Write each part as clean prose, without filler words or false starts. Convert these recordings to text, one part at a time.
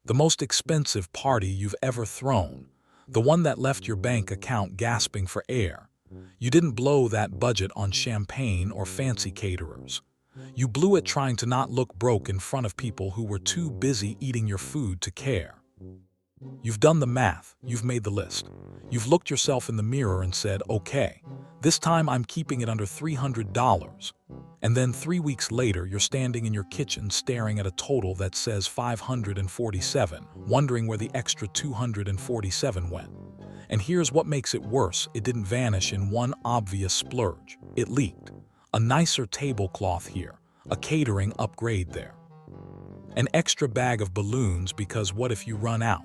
The most expensive party you've ever thrown. The one that left your bank account gasping for air. You didn't blow that budget on champagne or fancy caterers. You blew it trying to not look broke in front of people who were too busy eating your food to care. You've done the math, you've made the list. You've looked yourself in the mirror and said, okay, this time I'm keeping it under $300. And then 3 weeks later, you're standing in your kitchen staring at a total that says 547, wondering where the extra 247 went. And here's what makes it worse: it didn't vanish in one obvious splurge. It leaked. A nicer tablecloth here, a catering upgrade there. An extra bag of balloons because what if you run out?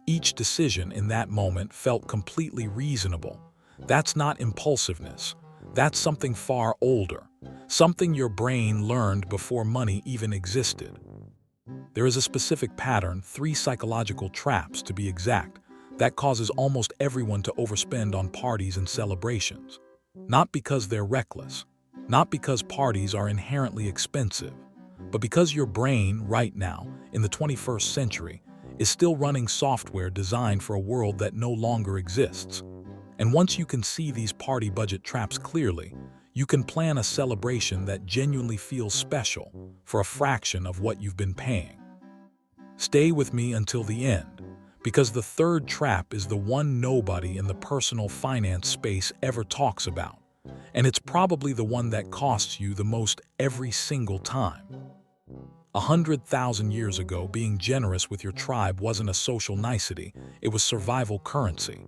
Each decision in that moment felt completely reasonable. That's not impulsiveness. That's something far older, something your brain learned before money even existed. There is a specific pattern, 3 psychological traps to be exact, that causes almost everyone to overspend on parties and celebrations. Not because they're reckless, not because parties are inherently expensive, but because your brain, right now, in the 21st century, is still running software designed for a world that no longer exists. And once you can see these party budget traps clearly, you can plan a celebration that genuinely feels special for a fraction of what you've been paying. Stay with me until the end, because the third trap is the one nobody in the personal finance space ever talks about. And it's probably the one that costs you the most every single time. 100,000 years ago, being generous with your tribe wasn't a social nicety, it was survival currency.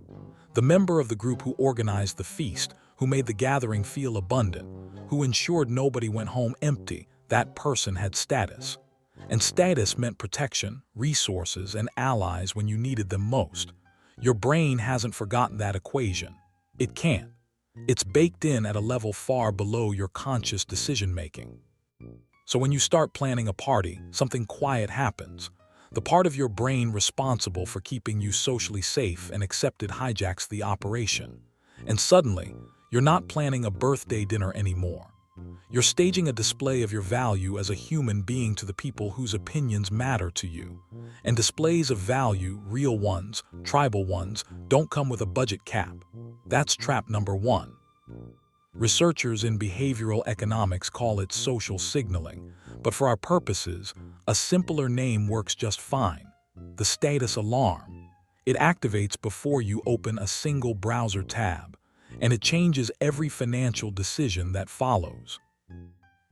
The member of the group who organized the feast, who made the gathering feel abundant, who ensured nobody went home empty, that person had status. And status meant protection, resources, and allies when you needed them most. Your brain hasn't forgotten that equation. It can't. It's baked in at a level far below your conscious decision-making. So when you start planning a party, something quiet happens. The part of your brain responsible for keeping you socially safe and accepted hijacks the operation. And suddenly, you're not planning a birthday dinner anymore. You're staging a display of your value as a human being to the people whose opinions matter to you. And displays of value, real ones, tribal ones, don't come with a budget cap. That's trap number 1. Researchers in behavioral economics call it social signaling, but for our purposes, a simpler name works just fine: the status alarm. It activates before you open a single browser tab, and it changes every financial decision that follows.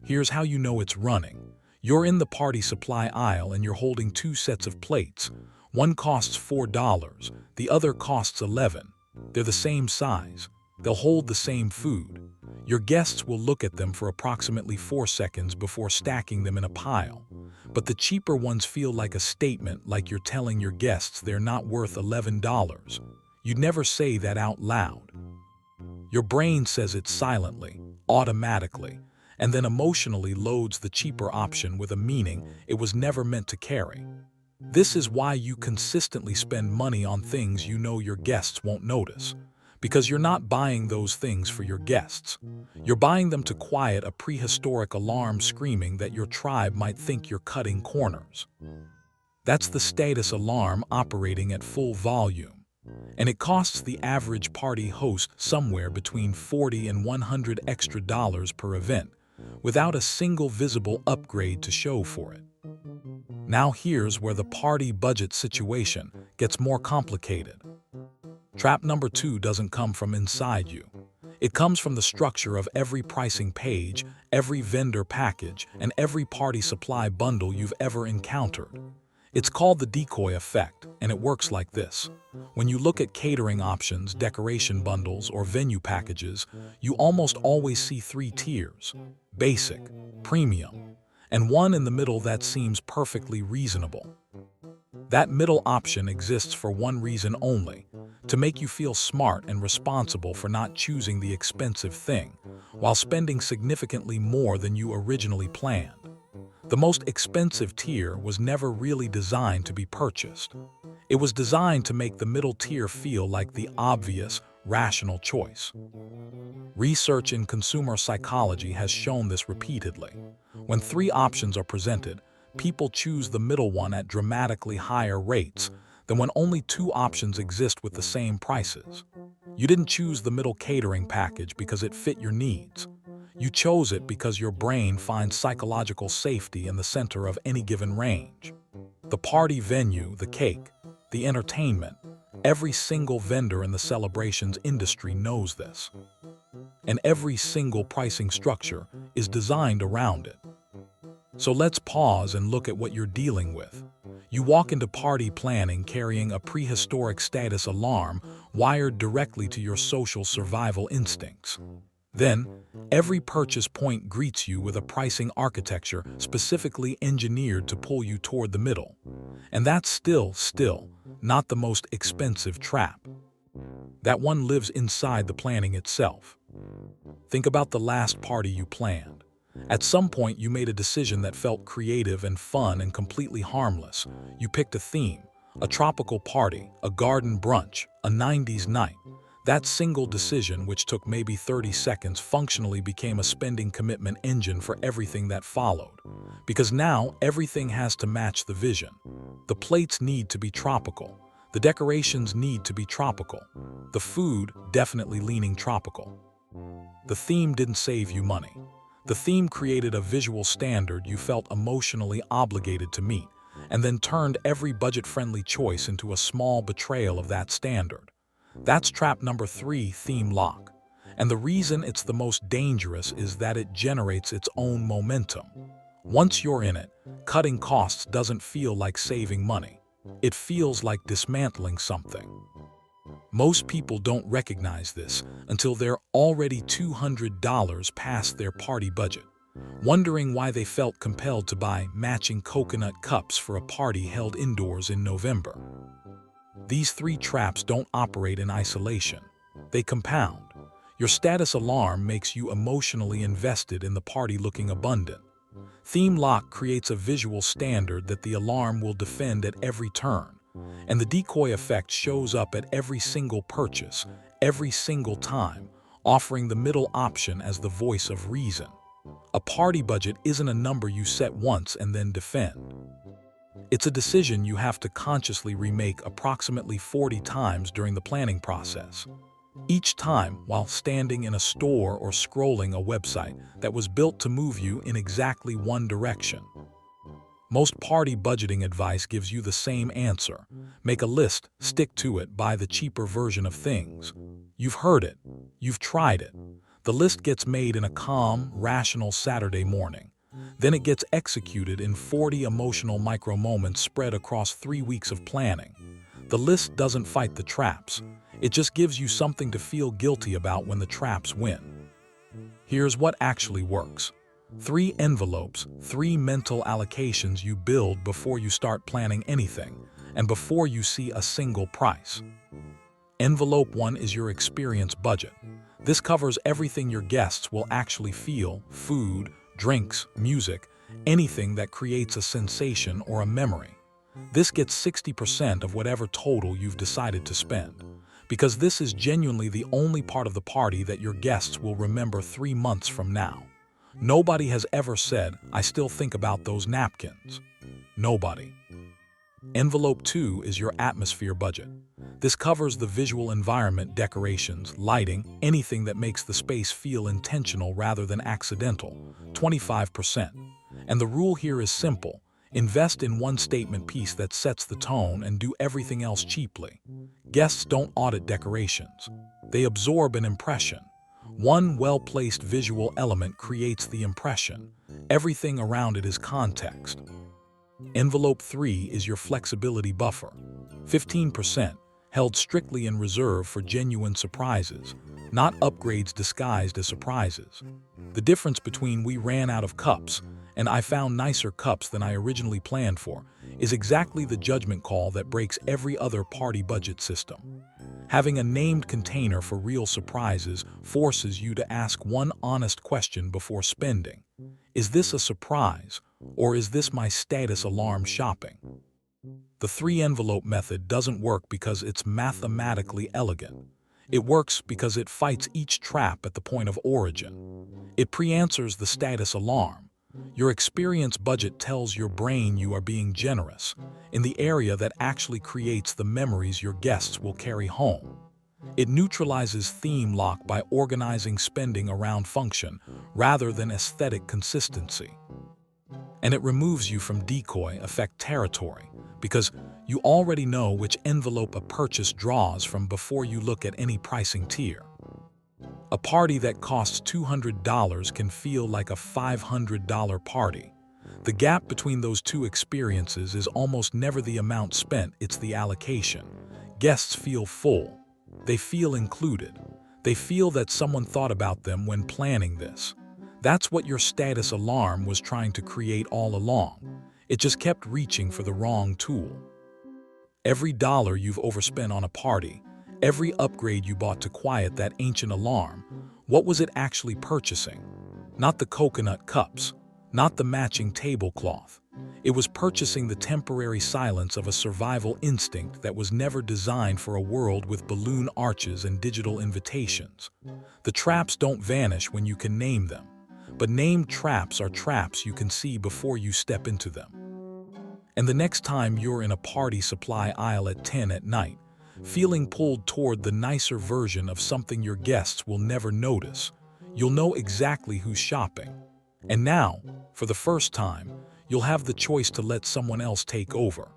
Here's how you know it's running. You're in the party supply aisle and you're holding 2 sets of plates. One costs $4, the other costs $11. They're the same size. They'll hold the same food. Your guests will look at them for approximately 4 seconds before stacking them in a pile. But the cheaper ones feel like a statement, like you're telling your guests they're not worth $11. You'd never say that out loud. Your brain says it silently, automatically, and then emotionally loads the cheaper option with a meaning it was never meant to carry. This is why you consistently spend money on things you know your guests won't notice. Because you're not buying those things for your guests. You're buying them to quiet a prehistoric alarm screaming that your tribe might think you're cutting corners. That's the status alarm operating at full volume. And it costs the average party host somewhere between $40 and $100 extra per event, without a single visible upgrade to show for it. Now here's where the party budget situation gets more complicated. Trap number 2 doesn't come from inside you. It comes from the structure of every pricing page, every vendor package, and every party supply bundle you've ever encountered. It's called the Decoy Effect, and it works like this. When you look at catering options, decoration bundles, or venue packages, you almost always see 3 tiers: basic, premium, and one in the middle that seems perfectly reasonable. That middle option exists for one reason only: to make you feel smart and responsible for not choosing the expensive thing, while spending significantly more than you originally planned. The most expensive tier was never really designed to be purchased. It was designed to make the middle tier feel like the obvious, rational choice. Research in consumer psychology has shown this repeatedly. When 3 options are presented, people choose the middle one at dramatically higher rates than when only two options exist with the same prices. You didn't choose the middle catering package because it fit your needs. You chose it because your brain finds psychological safety in the center of any given range. The party venue, the cake, the entertainment, every single vendor in the celebrations industry knows this. And every single pricing structure is designed around it. So let's pause and look at what you're dealing with. You walk into party planning carrying a prehistoric status alarm wired directly to your social survival instincts. Then, every purchase point greets you with a pricing architecture specifically engineered to pull you toward the middle. And that's still not the most expensive trap. That one lives inside the planning itself. Think about the last party you planned. At some point, you made a decision that felt creative and fun and completely harmless. You picked a theme, a tropical party, a garden brunch, a 90s night. That single decision, which took maybe 30 seconds, functionally became a spending commitment engine for everything that followed. Because now, everything has to match the vision. The plates need to be tropical. The decorations need to be tropical. The food, definitely leaning tropical. The theme didn't save you money. The theme created a visual standard you felt emotionally obligated to meet, and then turned every budget-friendly choice into a small betrayal of that standard. That's trap number 3, theme lock. And the reason it's the most dangerous is that it generates its own momentum. Once you're in it, cutting costs doesn't feel like saving money. It feels like dismantling something. Most people don't recognize this until they're already $200 past their party budget, wondering why they felt compelled to buy matching coconut cups for a party held indoors in November. These 3 traps don't operate in isolation. They compound. Your status alarm makes you emotionally invested in the party looking abundant. Theme lock creates a visual standard that the alarm will defend at every turn. And the decoy effect shows up at every single purchase, every single time, offering the middle option as the voice of reason. A party budget isn't a number you set once and then defend. It's a decision you have to consciously remake approximately 40 times during the planning process. Each time while standing in a store or scrolling a website that was built to move you in exactly one direction. Most party budgeting advice gives you the same answer. Make a list, stick to it, buy the cheaper version of things. You've heard it. You've tried it. The list gets made in a calm, rational Saturday morning. Then it gets executed in 40 emotional micro-moments spread across 3 weeks of planning. The list doesn't fight the traps. It just gives you something to feel guilty about when the traps win. Here's what actually works. 3 envelopes, 3 mental allocations you build before you start planning anything, and before you see a single price. Envelope 1 is your experience budget. This covers everything your guests will actually feel: food, drinks, music, anything that creates a sensation or a memory. This gets 60% of whatever total you've decided to spend, because this is genuinely the only part of the party that your guests will remember 3 months from now. Nobody has ever said, "I still think about those napkins." Nobody. Envelope 2 is your atmosphere budget. This covers the visual environment, decorations, lighting, anything that makes the space feel intentional rather than accidental, 25%. And the rule here is simple. Invest in one statement piece that sets the tone and do everything else cheaply. Guests don't audit decorations. They absorb an impression. One well-placed visual element creates the impression. Everything around it is context. Envelope 3 is your flexibility buffer. 15%, held strictly in reserve for genuine surprises, not upgrades disguised as surprises. The difference between "we ran out of cups" and "I found nicer cups than I originally planned for" is exactly the judgment call that breaks every other party budget system. Having a named container for real surprises forces you to ask one honest question before spending. Is this a surprise, or is this my status alarm shopping? The 3-envelope method doesn't work because it's mathematically elegant. It works because it fights each trap at the point of origin. It pre-answers the status alarm. Your experience budget tells your brain you are being generous in the area that actually creates the memories your guests will carry home. It neutralizes theme lock by organizing spending around function rather than aesthetic consistency. And it removes you from decoy effect territory because you already know which envelope a purchase draws from before you look at any pricing tier. A party that costs $200 can feel like a $500 party. The gap between those two experiences is almost never the amount spent, it's the allocation. Guests feel full. They feel included. They feel that someone thought about them when planning this. That's what your status alarm was trying to create all along. It just kept reaching for the wrong tool. Every dollar you've overspent on a party, every upgrade you bought to quiet that ancient alarm, what was it actually purchasing? Not the coconut cups, not the matching tablecloth. It was purchasing the temporary silence of a survival instinct that was never designed for a world with balloon arches and digital invitations. The traps don't vanish when you can name them, but named traps are traps you can see before you step into them. And the next time you're in a party supply aisle at 10 at night, feeling pulled toward the nicer version of something your guests will never notice, you'll know exactly who's shopping. And now, for the first time, you'll have the choice to let someone else take over.